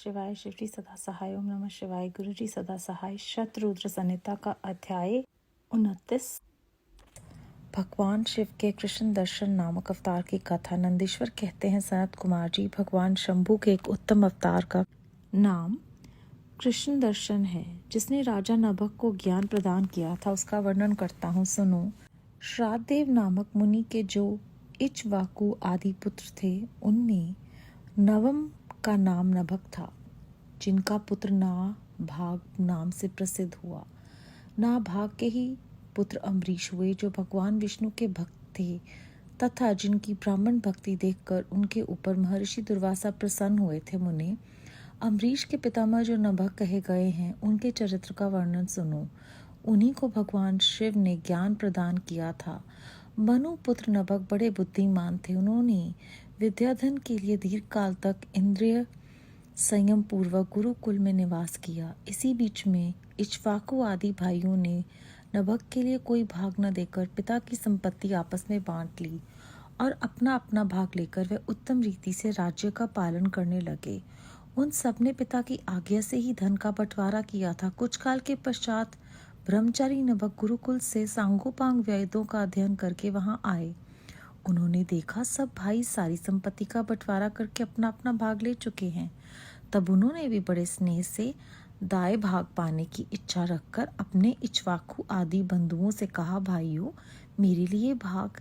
शिवाय। शिवजी सदा सहाय। ओम नमः शिवाय। गुरुजी सदा सहाय। शतरुद्र संहिता का अध्याय 29। भगवान शिव के कृष्ण दर्शन नामक अवतार की कथा। नंदीश्वर कहते हैं, सनत कुमार जी, भगवान शंभू के एक उत्तम अवतार का नाम कृष्ण दर्शन है, जिसने राजा नभक को ज्ञान प्रदान किया था। उसका वर्णन करता हूँ, सुनो। श्राद्धदेव नामक मुनि के जो इक्ष्वाकु आदि पुत्र थे, उनमें नवम का नाम नभक था, जिनका पुत्र नाभाग नाम से प्रसिद्ध हुआ। नाभाग के ही पुत्र अम्बरीश हुए, जो भगवान विष्णु के भक्त थे तथा जिनकी ब्राह्मण भक्ति देखकर उनके ऊपर महर्षि दुर्वासा प्रसन्न हुए थे। मुने, अम्बरीश के पितामह जो नभक कहे गए हैं, उनके चरित्र का वर्णन सुनो। उन्हीं को भगवान शिव ने ज्ञान प्रदान किया था। मनु पुत्र नभक बड़े बुद्धिमान थे। उन्होंने विद्याधन के लिए दीर्घ काल तक इंद्रिय संयम पूर्वक गुरुकुल में निवास किया। इसी बीच में इक्ष्वाकु आदि भाइयों ने नभक के लिए कोई भाग न देकर पिता की संपत्ति आपस में बांट ली और अपना अपना भाग लेकर वे उत्तम रीति से राज्य का पालन करने लगे। उन सब ने पिता की आज्ञा से ही धन का बंटवारा किया था। कुछ काल के पश्चात ब्रह्मचारी नभक गुरुकुल से सांगोपांग वेदों का अध्ययन करके वहां आए। उन्होंने देखा सब भाई सारी संपत्ति का बंटवारा करके अपना अपना भाग ले चुके हैं। तब उन्होंने भी बड़े स्नेह से दाएं भाग पाने की इच्छा रखकर अपने इक्ष्वाकु आदि बंधुओं से कहा, भाइयों, मेरे लिए भाग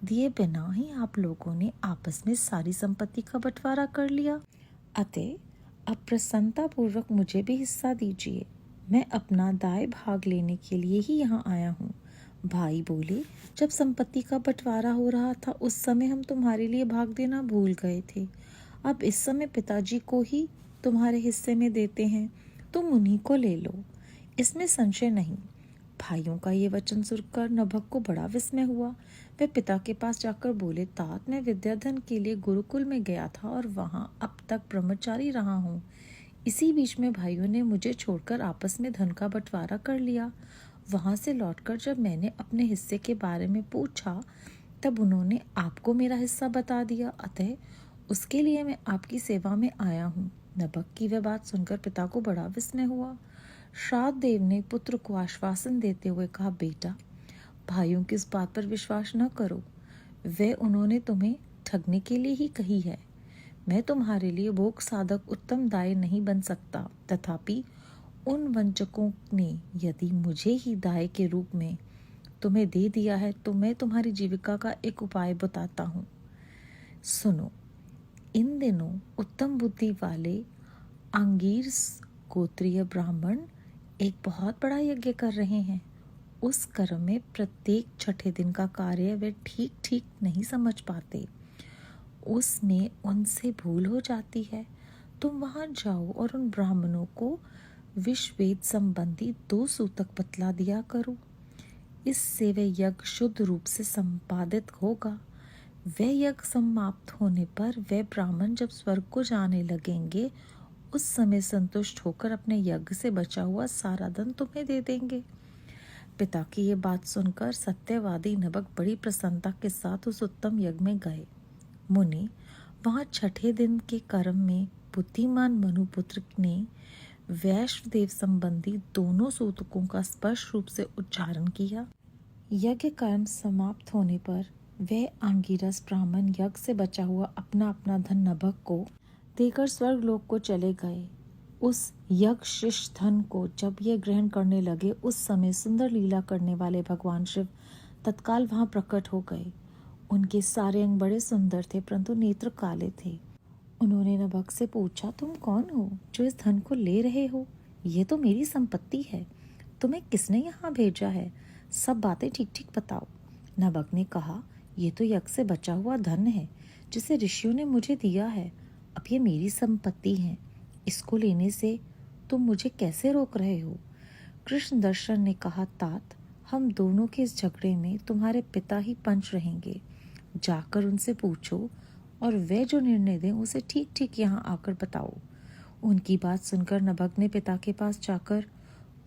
दिए बिना ही आप लोगों ने आपस में सारी संपत्ति का बंटवारा कर लिया। अतः अब प्रसन्नता पूर्वक मुझे भी हिस्सा दीजिए। मैं अपना दाएं भाग लेने के लिए ही यहाँ आया हूँ। भाई बोले, जब संपत्ति का बंटवारा हो रहा था उस समय हम तुम्हारे लिए भाग देना भूल गए थे। अब इस समय पिताजी को ही तुम्हारे हिस्से में देते हैं, तुम उन्हीं को ले लो, इसमें संशय नहीं। भाइयों का ये वचन सुनकर नभक को बड़ा विस्मय हुआ। वे पिता के पास जाकर बोले, तात, मैं विद्याधन के लिए गुरुकुल में गया था और वहाँ अब तक ब्रह्मचारी रहा हूँ। इसी बीच में भाइयों ने मुझे छोड़कर आपस में धन का बंटवारा कर लिया। वहां से लौटकर जब मैंने अपने हिस्से के बारे में पूछा, तब उन्होंने आपको मेरा हिस्सा बता दिया। अतः उसके लिए मैं आपकी सेवा में आया हूँ। नभक की वह बात सुनकर पिता को बड़ा विस्मय हुआ। श्राद्धदेव ने पुत्र को आश्वासन देते हुए कहा, बेटा, भाइयों की इस बात पर विश्वास न करो। वे उन्होंने तुम्हें ठगने के लिए ही कही है। मैं तुम्हारे लिए भोग साधक उत्तम दाय नहीं बन सकता। तथापि उन वंचकों ने यदि मुझे ही दाय के रूप में तुम्हें दे दिया है, तो मैं तुम्हारी जीविका का एक उपाय बताता हूँ। सुनो, इन दिनों उत्तम बुद्धि वाले अंगीरस गोत्रीय ब्राह्मण एक बहुत बड़ा यज्ञ कर रहे हैं। उस कर्म में प्रत्येक छठे दिन का कार्य वे ठीक ठीक नहीं समझ पाते। उसमें उनसे भूल हो जाती है। तुम वहां जाओ और उन ब्राह्मणों को विश्ववेद संबंधी 2 सूतक बतला दिया करो। इससे वह यज्ञ शुद्ध रूप से संपादित होगा। वह यज्ञ समाप्त होने पर वे ब्राह्मण जब स्वर्ग को जाने लगेंगे, उस समय संतुष्ट होकर अपने यज्ञ से बचा हुआ सारा धन तुम्हें दे देंगे। पिता की ये बात सुनकर सत्यवादी नभक बड़ी प्रसन्नता के साथ उस उत्तम यज्ञ में गए। मुनि, वहां छठे दिन के कर्म में बुद्धिमान मनुपुत्र ने वैश्वदेव संबंधी दोनों सूतकों का स्पष्ट रूप से उच्चारण किया। यज्ञ कर्म समाप्त होने पर वह आंगिरस ब्राह्मण यज्ञ से बचा हुआ अपना अपना धन नभक को देकर स्वर्ग लोक को चले गए। उस यज्ञ शिष्ट धन को जब ये ग्रहण करने लगे, उस समय सुंदर लीला करने वाले भगवान शिव तत्काल वहां प्रकट हो गए। उनके सारे अंग बड़े सुंदर थे, परंतु नेत्र काले थे। उन्होंने नभक से पूछा, तुम कौन हो जो इस धन को ले रहे हो? ये तो मेरी संपत्ति है। तुम्हें किसने यहाँ भेजा है? सब बातें ठीक ठीक बताओ। नभक ने कहा, ये तो यज्ञ से बचा हुआ धन है, जिसे ऋषियों ने मुझे दिया है। अब ये मेरी संपत्ति है। इसको लेने से तुम मुझे कैसे रोक रहे हो? कृष्ण दर्शन ने कहा, तात, हम दोनों के इस झगड़े में तुम्हारे पिता ही पंच रहेंगे। जाकर उनसे पूछो और वे जो निर्णय दें उसे ठीक ठीक यहाँ आकर बताओ। उनकी बात सुनकर नभक ने पिता के पास जाकर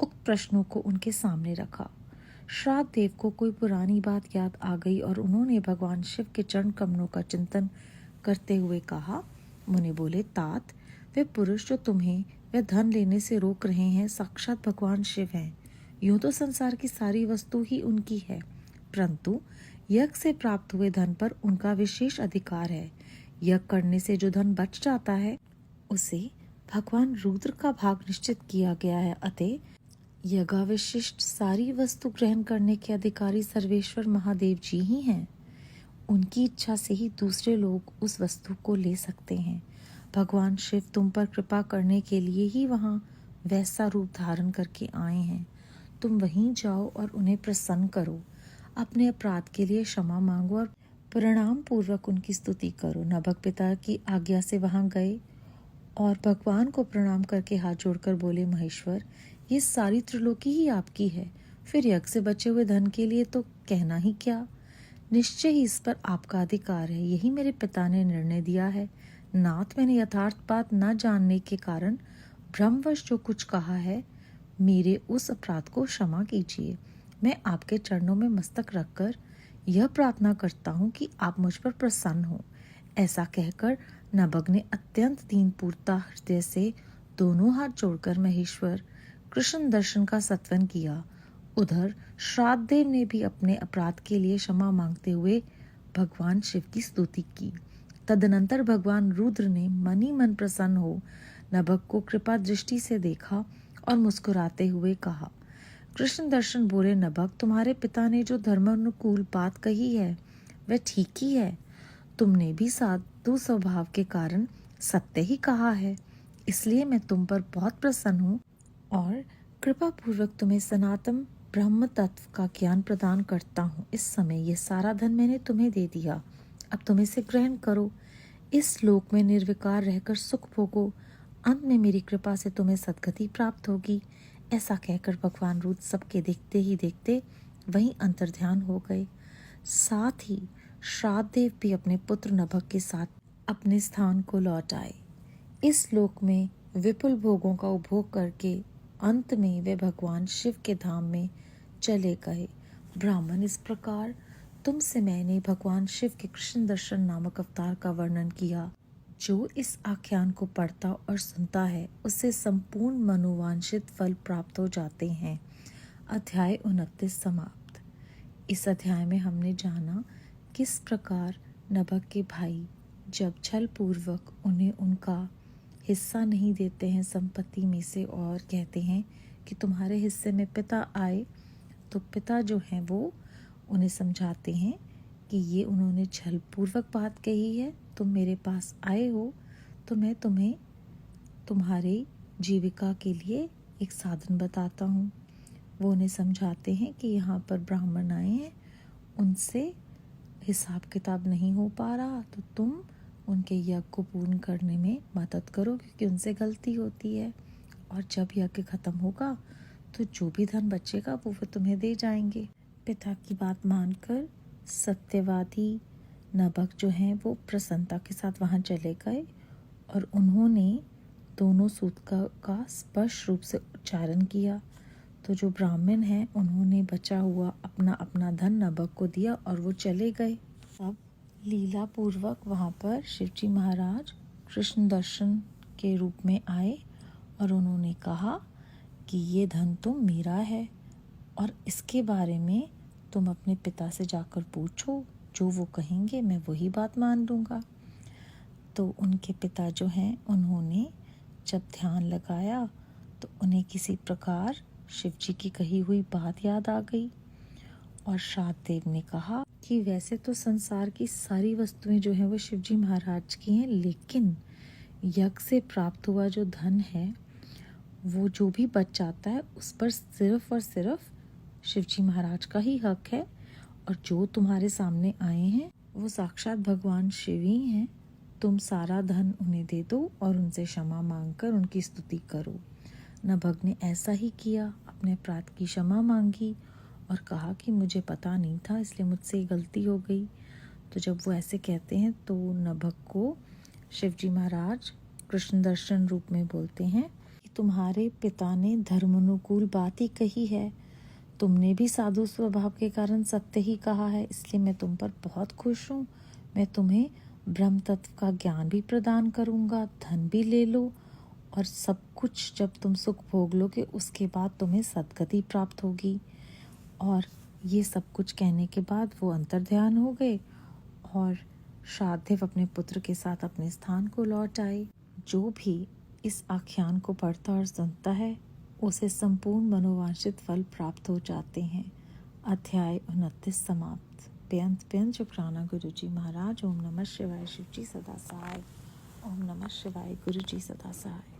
उक्त प्रश्नों को उनके सामने रखा। श्राद्धदेव को कोई पुरानी बात याद आ गई और उन्होंने भगवान शिव के चरण कमलों का चिंतन करते हुए कहा। मुनि बोले, तात, वे पुरुष जो तुम्हें वह धन लेने से रोक रहे हैं साक्षात भगवान शिव हैं। यूं तो संसार की सारी वस्तु ही उनकी है, परंतु यज्ञ से प्राप्त हुए धन पर उनका विशेष अधिकार है। यज्ञ करने से जो धन बच जाता है उसे भगवान रुद्र का भाग निश्चित किया गया है। अतः यज्ञाविशिष्ट सारी वस्तु ग्रहण करने के अधिकारी सर्वेश्वर महादेव जी ही हैं। उनकी इच्छा से ही दूसरे लोग उस वस्तु को ले सकते हैं। भगवान शिव तुम पर कृपा करने के लिए ही वहाँ वैसा रूप धारण करके आए हैं। तुम वहीं जाओ और उन्हें प्रसन्न करो, अपने अपराध के लिए क्षमा मांगो और प्रणाम पूर्वक उनकी स्तुति करो। नभग पिता की आज्ञा से वहां गए और भगवान को प्रणाम करके हाथ जोड़कर बोले, महेश्वर, ये सारी त्रिलोकी ही आपकी है, फिर यज्ञ से बचे हुए धन के लिए तो कहना ही क्या। निश्चय ही इस पर आपका अधिकार है, यही मेरे पिता ने निर्णय दिया है। नाथ, मैंने यथार्थ बात न जानने के कारण भ्रमवश जो कुछ कहा है, मेरे उस अपराध को क्षमा कीजिए। मैं आपके चरणों में मस्तक रखकर यह प्रार्थना करता हूँ कि आप मुझ पर प्रसन्न हो। ऐसा कहकर नभग ने अत्यंत दीनपूर्ता हृदय से दोनों हाथ जोड़कर महेश्वर कृष्ण दर्शन का सत्वन किया। उधर श्राद्धदेव ने भी अपने अपराध के लिए क्षमा मांगते हुए भगवान शिव की स्तुति की। तदनंतर भगवान रुद्र ने मन ही मन प्रसन्न हो नभग को कृपा दृष्टि से देखा और मुस्कुराते हुए कहा, कृष्ण दर्शन बोले, नभग, तुम्हारे पिता ने जो धर्मानुकूल बात कही है वह ठीक ही है। तुमने भी साधु स्वभाव के कारण सत्य ही कहा है, इसलिए मैं तुम पर बहुत प्रसन्न हूँ और कृपा पूर्वक तुम्हें सनातन ब्रह्म तत्व का ज्ञान प्रदान करता हूँ। इस समय यह सारा धन मैंने तुम्हें दे दिया, अब तुम इसे ग्रहण करो। इस लोक में निर्विकार रहकर सुख भोगो, अंत में मेरी कृपा से तुम्हें सद्गति प्राप्त होगी। ऐसा कहकर भगवान रुद्र सबके देखते ही देखते वहीं अंतर्ध्यान हो गए। साथ ही श्राद्धदेव भी अपने पुत्र नभग के साथ अपने स्थान को लौट आए। इस लोक में विपुल भोगों का उपभोग करके अंत में वे भगवान शिव के धाम में चले गए। ब्राह्मण, इस प्रकार तुमसे मैंने भगवान शिव के कृष्ण दर्शन नामक अवतार का वर्णन किया। जो इस आख्यान को पढ़ता और सुनता है उससे संपूर्ण मनोवांछित फल प्राप्त हो जाते हैं। अध्याय 29 समाप्त। इस अध्याय में हमने जाना किस प्रकार नभग के भाई जब छल पूर्वक उन्हें उनका हिस्सा नहीं देते हैं संपत्ति में से और कहते हैं कि तुम्हारे हिस्से में पिता आए, तो पिता जो हैं वो उन्हें समझाते हैं कि ये उन्होंने छल पूर्वक बात कही है। तुम मेरे पास आए हो तो मैं तुम्हें तुम्हारी जीविका के लिए एक साधन बताता हूँ। वो उन्हें समझाते हैं कि यहाँ पर ब्राह्मण आए हैं, उनसे हिसाब किताब नहीं हो पा रहा, तो तुम उनके यज्ञ को पूर्ण करने में मदद करो, क्योंकि उनसे गलती होती है। और जब यज्ञ खत्म होगा तो जो भी धन बचेगा वो तुम्हें दे जाएंगे। पिता की बात मानकर सत्यवादी नभग जो हैं वो प्रसन्नता के साथ वहाँ चले गए और उन्होंने दोनों सूत्र का स्पष्ट रूप से उच्चारण किया। तो जो ब्राह्मण हैं उन्होंने बचा हुआ अपना अपना धन नभग को दिया और वो चले गए। अब लीला पूर्वक वहाँ पर शिवजी महाराज कृष्ण दर्शन के रूप में आए और उन्होंने कहा कि ये धन तो मेरा है और इसके बारे में तुम अपने पिता से जाकर पूछो, जो वो कहेंगे मैं वही बात मान लूँगा। तो उनके पिता जो हैं उन्होंने जब ध्यान लगाया तो उन्हें किसी प्रकार शिवजी की कही हुई बात याद आ गई और श्राद्धदेव ने कहा कि वैसे तो संसार की सारी वस्तुएं जो हैं वो शिवजी महाराज की हैं, लेकिन यज्ञ से प्राप्त हुआ जो धन है वो जो भी बच जाता है उस पर सिर्फ और सिर्फ शिवजी महाराज का ही हक है, और जो तुम्हारे सामने आए हैं वो साक्षात भगवान शिव ही हैं। तुम सारा धन उन्हें दे दो और उनसे क्षमा मांगकर उनकी स्तुति करो। नभग ने ऐसा ही किया, अपने अपराध की क्षमा मांगी और कहा कि मुझे पता नहीं था, इसलिए मुझसे गलती हो गई। तो जब वो ऐसे कहते हैं तो नभग को शिवजी महाराज कृष्ण दर्शन रूप में बोलते हैं कि तुम्हारे पिता ने धर्मानुकूल बात ही कही है, तुमने भी साधु स्वभाव के कारण सत्य ही कहा है, इसलिए मैं तुम पर बहुत खुश हूँ। मैं तुम्हें ब्रह्म तत्व का ज्ञान भी प्रदान करूँगा, धन भी ले लो और सब कुछ जब तुम सुख भोग लोगे उसके बाद तुम्हें सद्गति प्राप्त होगी। और ये सब कुछ कहने के बाद वो अंतर्ध्यान हो गए और श्राद्धेव अपने पुत्र के साथ अपने स्थान को लौट आए। जो भी इस आख्यान को पढ़ता और सुनता है उसे संपूर्ण मनोवांछित फल प्राप्त हो जाते हैं। अध्याय 29 समाप्त। बेअंत शुक्राना गुरु जी महाराज। ओम नमः शिवाय। शिव जी सदा सहाय। ओम नमः शिवाय। गुरु जी सदा सहाय।